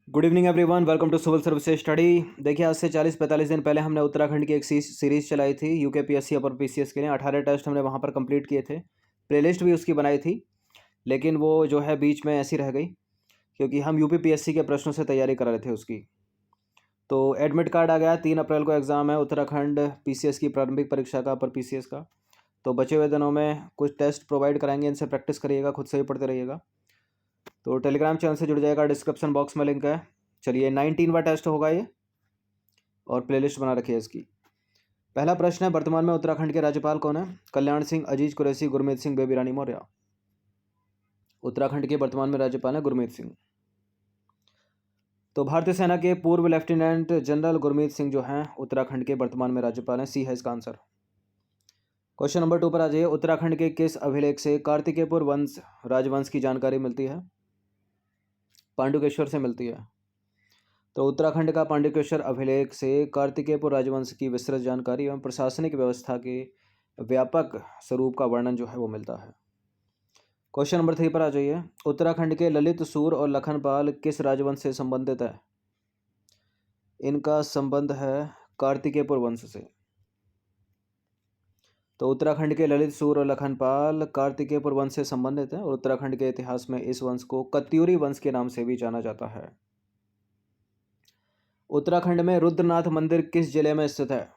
Good evening everyone, welcome to civil services study. देखिए, आज से 40-45 दिन पहले हमने उत्तराखंड की एक सीरीज़ चलाई थी यूके पीएससी अपर पीसीएस के लिए। 18 टेस्ट हमने वहाँ पर कंप्लीट किए थे। प्लेलिस्ट भी उसकी बनाई थी, लेकिन वो जो है बीच में ऐसी रह गई क्योंकि हम यूपी पीएससी के प्रश्नों से तैयारी कर रहे थे उसकी। तो एडमिट कार्ड आ गया। 3 अप्रैल को एग्ज़ाम है उत्तराखंड पीसीएस की प्रारंभिक परीक्षा का, अपर पीसीएस का। तो बचे हुए दिनों में कुछ टेस्ट प्रोवाइड कराएंगे, इनसे प्रैक्टिस करिएगा, खुद से ही पढ़ते रहिएगा। तो टेलीग्राम चैनल से जुड़ जाएगा, डिस्क्रिप्शन बॉक्स में लिंक है। चलिए, 19वां टेस्ट होगा ये और प्लेलिस्ट बना रखी है इसकी। पहला प्रश्न है, वर्तमान में उत्तराखंड के राज्यपाल कौन है? कल्याण सिंह, अजीज कुरैशी, गुरमीत सिंह, बेबी रानी मौर्य। उत्तराखंड के वर्तमान में राज्यपाल है गुरमीत सिंह। तो भारतीय सेना के पूर्व लेफ्टिनेंट जनरल गुरमीत सिंह जो हैं उत्तराखंड के वर्तमान में राज्यपाल हैं। सी है इसका आंसर। क्वेश्चन नंबर 2 पर आ जाइए। उत्तराखंड के किस अभिलेख से कार्तिकेयपुर वंश राजवंश की जानकारी मिलती है? पांडुकेश्वर से मिलती है। तो उत्तराखंड का पांडुकेश्वर अभिलेख से कार्तिकेयपुर राजवंश की विस्तृत जानकारी एवं प्रशासनिक व्यवस्था के व्यापक स्वरूप का वर्णन जो है वो मिलता है। क्वेश्चन नंबर 3 पर आ जाइए। उत्तराखंड के ललित, सूर और लखनपाल किस राजवंश से संबंधित है? इनका संबंध है कार्तिकेयपुर वंश से। तो उत्तराखंड के ललित, सूर और लखनपाल कार्तिकेयपुर वंश से संबंधित है और उत्तराखंड के इतिहास में इस वंश को कत्यूरी वंश के नाम से भी जाना जाता है। उत्तराखंड में रुद्रनाथ मंदिर किस जिले में स्थित है?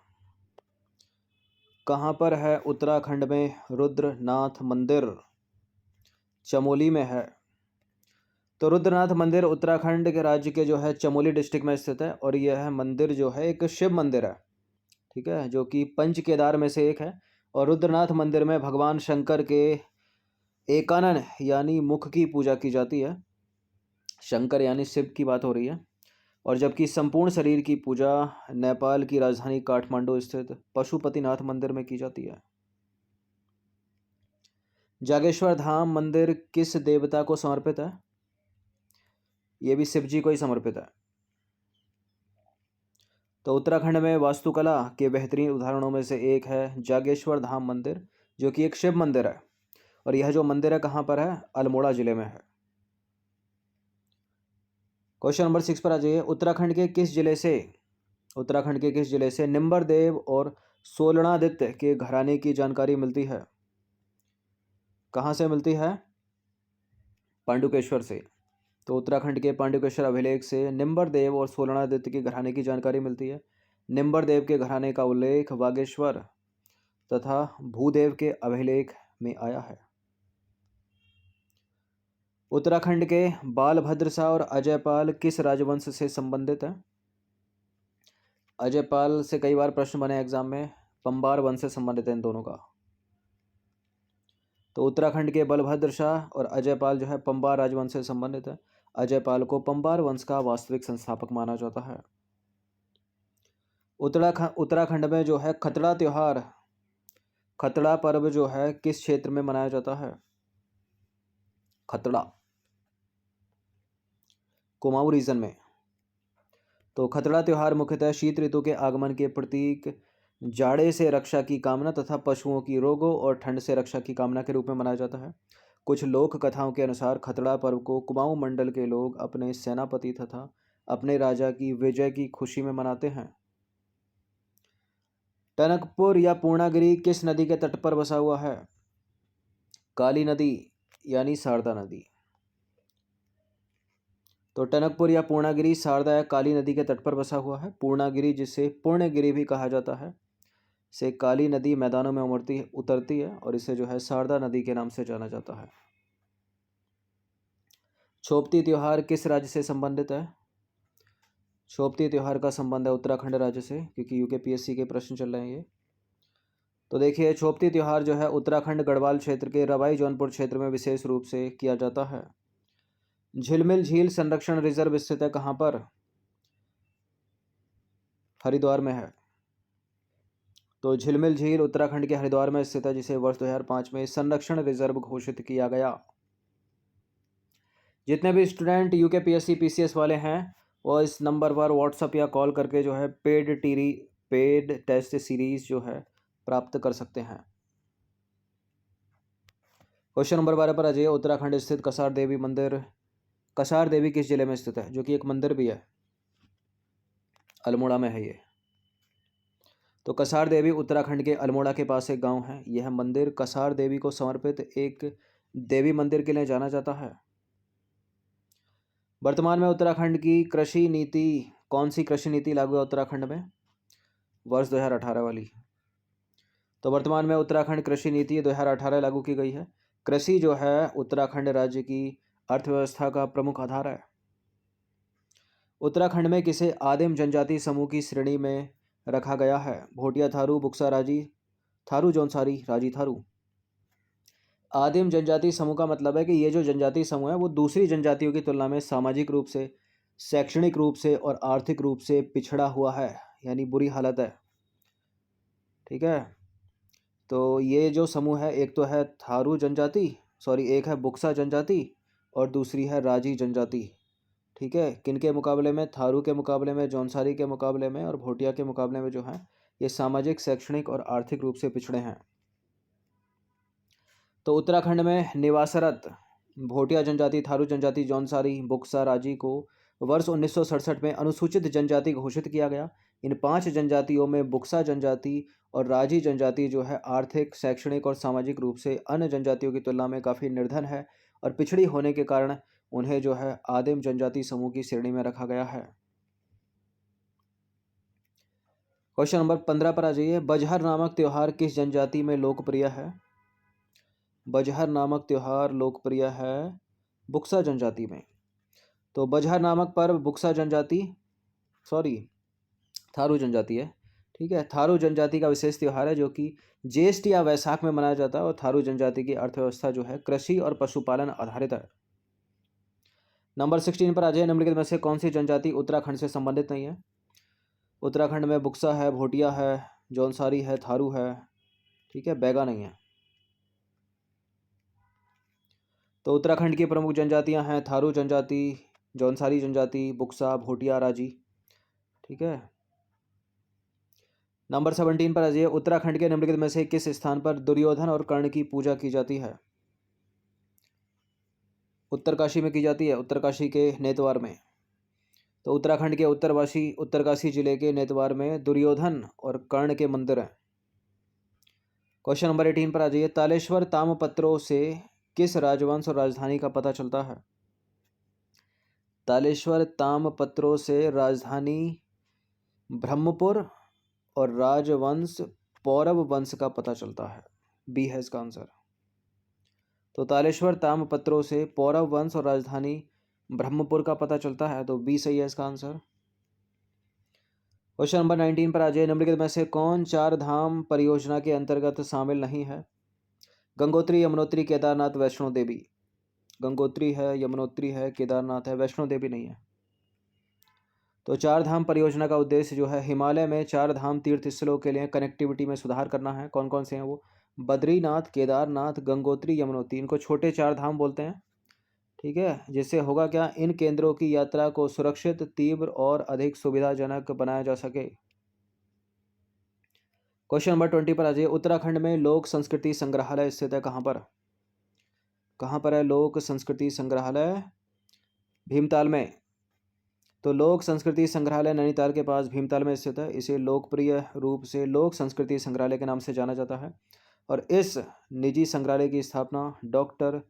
कहाँ पर है उत्तराखंड में रुद्रनाथ मंदिर? चमोली में है। तो रुद्रनाथ मंदिर उत्तराखंड के राज्य के जो है चमोली डिस्ट्रिक्ट में स्थित है और यह मंदिर जो है एक शिव मंदिर है, ठीक है, जो कि पंच केदार में से एक है। और रुद्रनाथ मंदिर में भगवान शंकर के एकानन यानी मुख की पूजा की जाती है। शंकर यानी शिव की बात हो रही है। और जबकि संपूर्ण शरीर की पूजा नेपाल की राजधानी काठमांडू स्थित पशुपतिनाथ मंदिर में की जाती है। जागेश्वर धाम मंदिर किस देवता को समर्पित है? यह भी शिव जी को ही समर्पित है। तो उत्तराखंड में वास्तुकला के बेहतरीन उदाहरणों में से एक है जागेश्वर धाम मंदिर, जो कि एक शिव मंदिर है। और यह जो मंदिर है कहाँ पर है? अल्मोड़ा जिले में है। क्वेश्चन नंबर 6 पर आ जाइए। उत्तराखंड के किस जिले से निम्बर देव और सोलणादित्य के घराने की जानकारी मिलती है? कहाँ से मिलती है? पांडुकेश्वर से। तो उत्तराखंड के पांडुकेश्वर अभिलेख से निम्बर देव और सोलणादित्य के घराने की जानकारी मिलती है। निम्बर देव के घराने का उल्लेख बागेश्वर तथा भूदेव के अभिलेख में आया है। उत्तराखंड के बालभद्र शाह और अजयपाल किस राजवंश से संबंधित है? अजयपाल से कई बार प्रश्न बने एग्जाम में। पंबार वंश से संबंधित है इन दोनों का। तो उत्तराखंड के बलभद्र शाह और अजयपाल जो है पंबार राजवंश से संबंधित है। अजयपाल को पंबार वंश का वास्तविक संस्थापक माना जाता है। उत्तराखंड में जो है खतड़ा पर्व जो है किस क्षेत्र में मनाया जाता है? खतड़ा कुमाऊं रीजन में। तो खतड़ा त्यौहार मुख्यतः शीत ऋतु के आगमन के प्रतीक, जाड़े से रक्षा की कामना तथा पशुओं की रोगों और ठंड से रक्षा की कामना के रूप में मनाया जाता है। कुछ लोक कथाओं के अनुसार खतड़ा पर्व को कुमाऊं मंडल के लोग अपने सेनापति तथा अपने राजा की विजय की खुशी में मनाते हैं। टनकपुर या पूर्णागिरि किस नदी के तट पर बसा हुआ है? काली नदी यानी शारदा नदी। तो टनकपुर या पूर्णागिरि शारदा या काली नदी के तट पर बसा हुआ है। पूर्णागिरि, जिसे पुण्यगिरि भी कहा जाता है, से काली नदी मैदानों में उतरती है और इसे जो है शारदा नदी के नाम से जाना जाता है। छोपती त्योहार किस राज्य से संबंधित है? छोपती त्योहार का संबंध है उत्तराखंड राज्य से, क्योंकि यूके पीएससी के प्रश्न चल रहे हैं ये। तो देखिए, छोपती त्योहार जो है उत्तराखंड गढ़वाल क्षेत्र के रवाई जौनपुर क्षेत्र में विशेष रूप से किया जाता है। झिलमिल झील संरक्षण रिजर्व स्थित है कहाँ पर? हरिद्वार में है। तो झिलमिल झील उत्तराखंड के हरिद्वार में स्थित है, जिसे वर्ष 2005 में संरक्षण रिजर्व घोषित किया गया। जितने भी स्टूडेंट यूके पीएससी पीसीएस वाले हैं वो इस नंबर पर व्हाट्सएप या कॉल करके जो है पेड टेस्ट सीरीज जो है प्राप्त कर सकते हैं। क्वेश्चन नंबर 12 पर आ जाइए। उत्तराखंड स्थित कसार देवी मंदिर कसार देवी किस जिले में स्थित है, जो कि एक मंदिर भी है, अल्मोड़ा में है ये। तो कसार देवी उत्तराखंड के अल्मोड़ा के पास एक गांव है। यह मंदिर कसार देवी को समर्पित एक देवी मंदिर के लिए जाना जाता है। वर्तमान में उत्तराखंड की कृषि नीति, कौन सी कृषि नीति लागू है उत्तराखंड में, वर्ष 2018 वाली। तो वर्तमान में उत्तराखंड कृषि नीति 2018 लागू की गई है। कृषि जो है उत्तराखंड राज्य की अर्थव्यवस्था का प्रमुख आधार है। उत्तराखंड में किसे आदिम जनजाति समूह की श्रेणी में रखा गया है, भोटिया थारू, बुक्सा राजी, थारू जौनसारी, राजी थारू। आदिम जनजाति समूह का मतलब है कि ये जो जनजाति समूह है वो दूसरी जनजातियों की तुलना में सामाजिक रूप से, शैक्षणिक रूप से और आर्थिक रूप से पिछड़ा हुआ है, यानी बुरी हालत है। ठीक है, तो ये जो समूह है, एक तो है थारू जनजाति, एक है बुक्सा जनजाति और दूसरी है राजी जनजाति। ठीक है, किनके मुकाबले में, थारू के मुकाबले में, जौनसारी के मुकाबले में और भोटिया के मुकाबले में जो है ये सामाजिक, शैक्षणिक और आर्थिक रूप से पिछड़े हैं। तो उत्तराखंड में निवासरत भोटिया जनजाति, थारू जनजाति, जौनसारी, बुक्सा, राजी को वर्ष 1967 में अनुसूचित जनजाति घोषित किया गया। इन 5 जनजातियों में बुक्सा जनजाति और राजी जनजाति जो है आर्थिक, शैक्षणिक और सामाजिक रूप से अन्य जनजातियों की तुलना में काफ़ी निर्धन है और पिछड़ी होने के कारण उन्हें जो है आदिम जनजाति समूह की श्रेणी में रखा गया है। क्वेश्चन नंबर 15 पर आ जाइए। बजहर नामक त्यौहार किस जनजाति में लोकप्रिय है, बजहर नामक त्यौहार लोकप्रिय है बुक्सा जनजाति में। तो बजहर नामक पर्व बुक्सा जनजाति, थारू जनजाति है। ठीक है, थारू जनजाति का विशेष त्यौहार है जो कि ज्येष्ठ या वैशाख में मनाया जाता है और थारू जनजाति की अर्थव्यवस्था जो है कृषि और पशुपालन आधारित है। नंबर 16 पर आ जाए। निम्नलिखित में से कौन सी जनजाति उत्तराखंड से संबंधित नहीं है। उत्तराखंड में बुक्सा है, भोटिया है, जौनसारी है, थारू है। ठीक है, बैगा नहीं है। तो उत्तराखंड की प्रमुख जनजातियां हैं थारू जनजाति, जौनसारी जनजाति, बुक्सा, भोटिया, राजी। ठीक है, नंबर 17 पर आ जाइए। उत्तराखंड के निम्नलिखित में से किस स्थान पर दुर्योधन और कर्ण की पूजा की जाती है। उत्तरकाशी में की जाती है, उत्तरकाशी के नेतवार में। तो उत्तराखंड के उत्तरकाशी जिले के नेतवार में दुर्योधन और कर्ण के मंदिर हैं। क्वेश्चन नंबर 18 पर आ जाइए। तालेश्वर ताम्रपत्रों से किस राजवंश और राजधानी का पता चलता है। तालेश्वर ताम्रपत्रों से राजधानी ब्रह्मपुर और राजवंश पौरव वंश का पता चलता है। बी है इसका आंसर। तो तालेश्वर ताम्रपत्रों से पौरव वंश और राजधानी ब्रह्मपुर का पता चलता है, तो बी सही है इसका आंसर। क्वेश्चन नंबर 19 पर आ जाइए। निम्नलिखित में से कौन 4 धाम परियोजना के अंतर्गत शामिल नहीं है। गंगोत्री, यमुनोत्री, केदारनाथ, वैष्णो देवी। गंगोत्री है, यमुनोत्री है, केदारनाथ है, वैष्णो देवी नहीं है। तो 4 धाम परियोजना का उद्देश्य जो है हिमालय में 4 धाम तीर्थ स्थलों के लिए कनेक्टिविटी में सुधार करना है। कौन कौन से हैं वो, बद्रीनाथ, केदारनाथ, गंगोत्री, यमुनोत्री। इनको छोटे 4 धाम बोलते हैं। ठीक है, जिससे होगा क्या, इन केंद्रों की यात्रा को सुरक्षित, तीव्र और अधिक सुविधाजनक बनाया जा सके। क्वेश्चन नंबर 20 पर आ जाइए। उत्तराखंड में लोक संस्कृति संग्रहालय स्थित है कहाँ पर। कहाँ पर है लोक संस्कृति संग्रहालय, भीमताल में। तो लोक संस्कृति संग्रहालय नैनीताल के पास भीमताल में स्थित है। इसे लोकप्रिय रूप से लोक संस्कृति संग्रहालय के नाम से जाना जाता है और इस निजी संग्रहालय की स्थापना डॉक्टर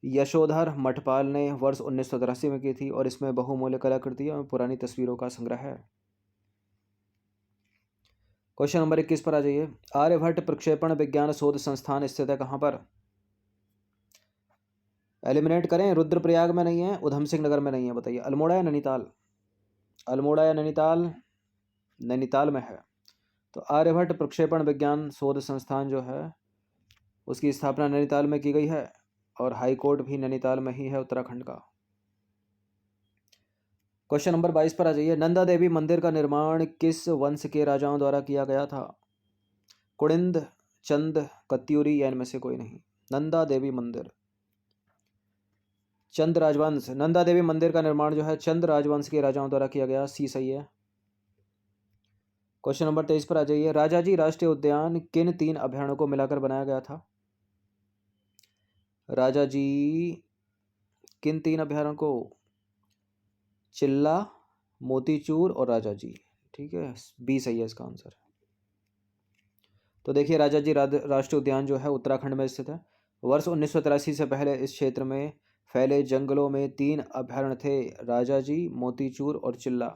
यशोधर मठपाल ने वर्ष 1983 में की थी और इसमें बहुमूल्य कलाकृतियों और पुरानी तस्वीरों का संग्रह है। क्वेश्चन नंबर 21 पर आ जाइए। आर्यभट्ट प्रक्षेपण विज्ञान शोध संस्थान स्थित है कहाँ पर। एलिमिनेट करें, रुद्रप्रयाग में नहीं है, उधम सिंह नगर में नहीं है, बताइए अल्मोड़ा या नैनीताल। अल्मोड़ा या नैनीताल, नैनीताल में है। तो आर्यभट्ट प्रक्षेपण विज्ञान शोध संस्थान जो है उसकी स्थापना नैनीताल में की गई है और हाई कोर्ट भी नैनीताल में ही है उत्तराखंड का। क्वेश्चन नंबर 22 पर आ जाइए। नंदा देवी मंदिर का निर्माण किस वंश के राजाओं द्वारा किया गया था। कुड़िंद, चंद, कत्यूरी या इनमें से कोई नहीं। नंदा देवी मंदिर चंद राजवंश, नंदा देवी मंदिर का निर्माण जो है चंद राजवंश के राजाओं द्वारा किया गया। सी सही है। क्वेश्चन नंबर 23 पर आ जाइए। राजाजी राष्ट्रीय उद्यान किन 3 अभयारण्यों को मिलाकर बनाया गया था। राजाजी किन 3 अभयारण्य को? चिल्ला, मोतीचूर और राजाजी। ठीक है, बी सही है इसका आंसर। तो देखिए राजाजी राष्ट्रीय उद्यान जो है उत्तराखंड में स्थित है। वर्ष 1983 से पहले इस क्षेत्र में फैले जंगलों में 3 अभयारण्य थे, राजाजी, मोतीचूर और चिल्ला,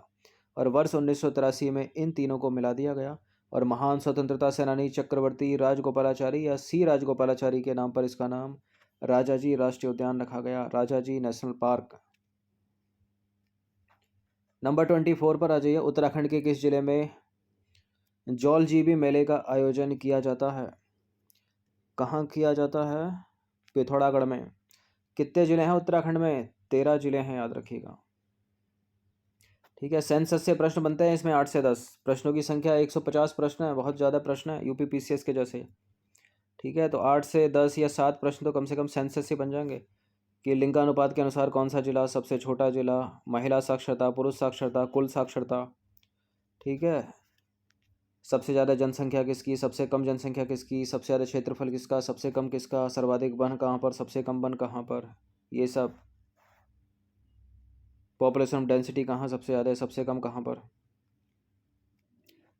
और वर्ष 1983 में इन तीनों को मिला दिया गया और महान स्वतंत्रता सेनानी चक्रवर्ती राजगोपालाचारी या सी राजगोपालाचारी के नाम पर इसका नाम राजाजी राष्ट्रीय उद्यान रखा गया, राजाजी नेशनल पार्क। नंबर 24 पर आ जाइए। उत्तराखंड के किस जिले में जौलजीबी मेले का आयोजन किया जाता है? कहाँ किया जाता है? पिथौरागढ़ में। कितने जिले हैं उत्तराखंड में? 13 जिले हैं, याद रखिएगा। ठीक है, सेंसस से प्रश्न बनते हैं इसमें 8 से 10। प्रश्नों की संख्या 150 प्रश्न है, बहुत ज़्यादा प्रश्न है यूपी पीसीएस के जैसे। ठीक है, तो 8 से 10 या 7 प्रश्न तो कम से कम सेंसस से बन जाएंगे कि लिंगानुपात के अनुसार कौन सा जिला सबसे छोटा जिला, महिला साक्षरता, पुरुष साक्षरता, कुल साक्षरता। ठीक है, सबसे ज़्यादा जनसंख्या किसकी, सबसे कम जनसंख्या किसकी, सबसे ज़्यादा क्षेत्रफल किसका, सबसे कम किसका, सर्वाधिक वन कहाँ पर, सबसे कम वन कहाँ पर, ये सब। पॉपुलेशन डेंसिटी कहाँ सबसे ज़्यादा है, सबसे कम कहाँ पर।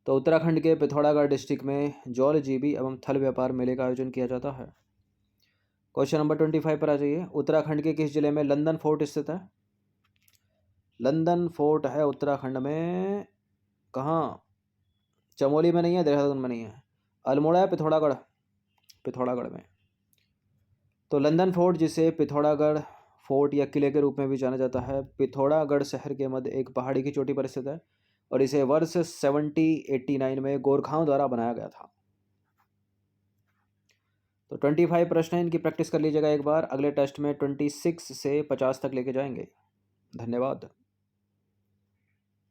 तो उत्तराखंड के पिथौरागढ़ डिस्ट्रिक्ट में जौलजीबी एवं थल व्यापार मेले का आयोजन किया जाता है। क्वेश्चन नंबर 25 पर आ जाइए। उत्तराखंड के किस जिले में लंदन फोर्ट स्थित है? लंदन फोर्ट है उत्तराखंड में, कहाँ? चमोली में नहीं है, देहरादून में नहीं है, अल्मोड़ा है, पिथौरागढ़, पिथौरागढ़ में। तो लंदन फोर्ट, जिसे पिथौरागढ़ फोर्ट या किले के रूप में भी जाना जाता है, पिथौरागढ़ शहर के मध्य एक पहाड़ी की चोटी पर स्थित है और इसे वर्ष 1789 में गोरखाओं द्वारा बनाया गया था। तो 25 प्रश्न है, इनकी प्रैक्टिस कर लीजिएगा एक बार। अगले टेस्ट में 26 से 50 तक लेके जाएंगे। धन्यवाद।